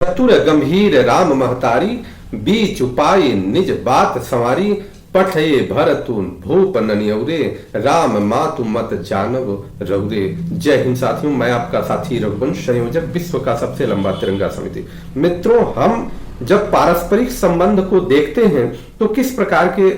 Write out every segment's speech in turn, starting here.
चतुर गंभीर राम महतारी, बीच उपाय निज बात संवारी। पठये भरतुन भूप ननियौरे, राम मातु मत जानव रौरे। जय हिंद साथियों, मैं आपका साथी रघुवंश, संयोजक विश्व का सबसे लंबा तिरंगा समिति। मित्रों, हम जब पारस्परिक संबंध को देखते हैं तो किस प्रकार के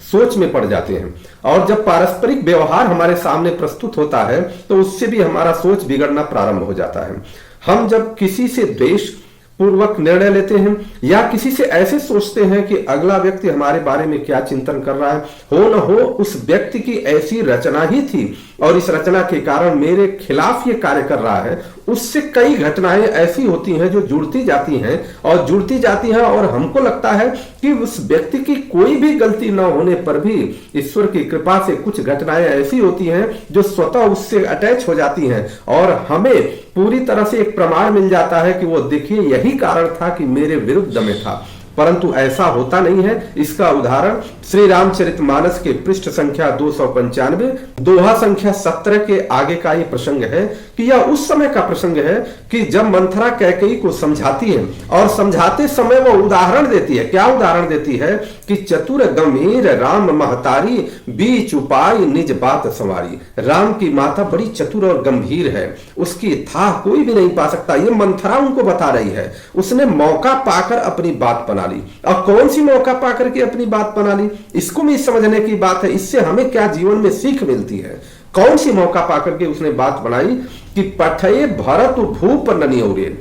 सोच में पड़ जाते हैं, और जब पारस्परिक व्यवहार हमारे सामने प्रस्तुत होता है तो उससे भी हमारा सोच बिगड़ना प्रारंभ हो जाता है। हम जब किसी से द्वेष पूर्वक निर्णय लेते हैं या किसी से ऐसे सोचते हैं कि अगला व्यक्ति हमारे बारे में क्या चिंतन कर रहा है, हो न हो उस व्यक्ति की ऐसी रचना ही थी और इस रचना के कारण मेरे खिलाफ ये कार्य कर रहा है, उससे कई घटनाएं ऐसी होती हैं जो जुड़ती जाती हैं और हमको लगता है कि उस व्यक्ति की कोई भी गलती न होने पर भी ईश्वर की कृपा से कुछ घटनाएं ऐसी होती हैं जो स्वतः उससे अटैच हो जाती हैं और हमें पूरी तरह से एक प्रमाण मिल जाता है कि वो देखिए यही कारण था कि मेरे विरुद्ध में था। परंतु ऐसा होता नहीं है। इसका उदाहरण श्री रामचरितमानस के पृष्ठ संख्या 295 दोहा संख्या 17 के आगे का ये प्रसंग है कि यह उस समय का प्रसंग है कि जब मंथरा कैकेयी को समझाती है और समझाते समय वो उदाहरण देती है। क्या उदाहरण देती है कि चतुर गंभीर राम महतारी, बीच उपाय निज बात संवारी। राम की माता बड़ी चतुर और गंभीर है, उसकी था कोई भी नहीं पा सकता। ये मंथरा उनको बता रही है। उसने मौका पाकर अपनी बात बना ली। और कौन सी मौका पाकर के अपनी बात बना ली, इसको भी समझने की बात है। इससे हमें क्या जीवन में सीख मिलती है। कौन सी मौका पाकर के उसने बात बनाई कि पठये भरत भूप ननियौरे,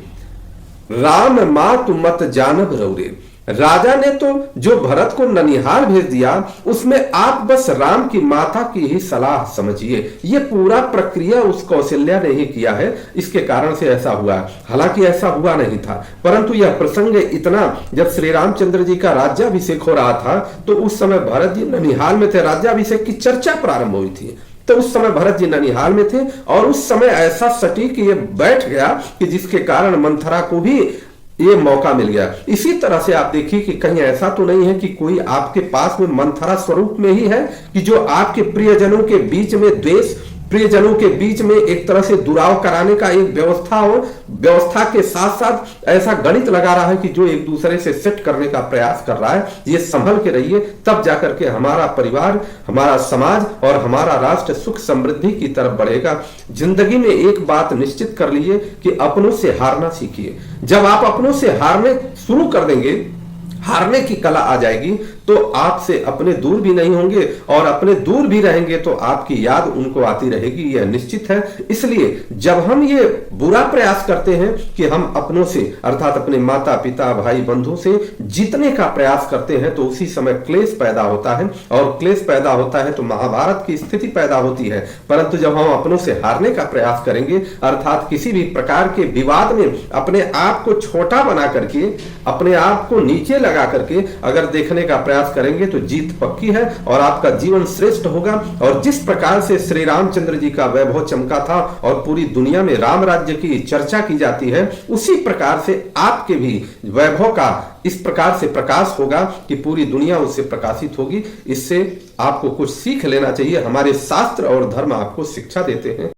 राम मातु मत जानव रौरे। राजा ने तो जो भरत को ननिहाल भेज दिया उसमें आप बस राम की माता की ही सलाह समझिए। ये पूरा प्रक्रिया उस कौशल्या ने ही किया है, इसके कारण से ऐसा हुआ। हालांकि ऐसा हुआ नहीं था, परंतु यह प्रसंग इतना, जब श्री रामचंद्र जी का राज्याभिषेक हो रहा था तो उस समय भरत जी ननिहाल में थे। राज्याभिषेक की चर्चा प्रारंभ हुई थी तो उस समय भरत जी ननिहाल में थे और उस समय ऐसा सटीक ये बैठ गया कि जिसके कारण मंथरा को भी ये मौका मिल गया। इसी तरह से आप देखिए कि कहीं ऐसा तो नहीं है कि कोई आपके पास में मंथरा स्वरूप में ही है कि जो आपके प्रियजनों के बीच में द्वेष, प्रियजनों के बीच में एक तरह से दुराव कराने का एक व्यवस्था हो, व्यवस्था के साथ साथ ऐसा गणित लगा रहा है कि जो एक दूसरे से सेट करने का प्रयास कर रहा है। ये संभल के रहिए, तब जाकर के हमारा परिवार, हमारा समाज और हमारा राष्ट्र सुख समृद्धि की तरफ बढ़ेगा। जिंदगी में एक बात निश्चित कर लीजिए कि अपनों से हारना सीखिए। जब आप अपनों से हारने शुरू कर देंगे, हारने की कला आ जाएगी, तो आपसे अपने दूर भी नहीं होंगे और अपने दूर भी रहेंगे तो आपकी याद उनको आती रहेगी, यह निश्चित है। इसलिए जब हम ये बुरा प्रयास करते हैं कि हम अपनों से अर्थात अपने माता पिता भाई बंधु से जीतने का प्रयास करते हैं तो उसी समय क्लेश पैदा होता है और क्लेश पैदा होता है तो महाभारत की स्थिति पैदा होती है। परंतु जब हम अपनों से हारने का प्रयास करेंगे अर्थात किसी भी प्रकार के विवाद में अपने आप को छोटा बना करके, अपने आप को नीचे लगा करके अगर देखने का प्रयास करेंगे तो जीत पक्की है और आपका जीवन श्रेष्ठ होगा। और जिस प्रकार से श्री रामचंद्र जी का वैभव चमका था और पूरी दुनिया में राम राज्य की चर्चा की जाती है, उसी प्रकार से आपके भी वैभव का इस प्रकार से प्रकाश होगा कि पूरी दुनिया उससे प्रकाशित होगी। इससे आपको कुछ सीख लेना चाहिए। हमारे शास्त्र और धर्म आपको शिक्षा देते हैं।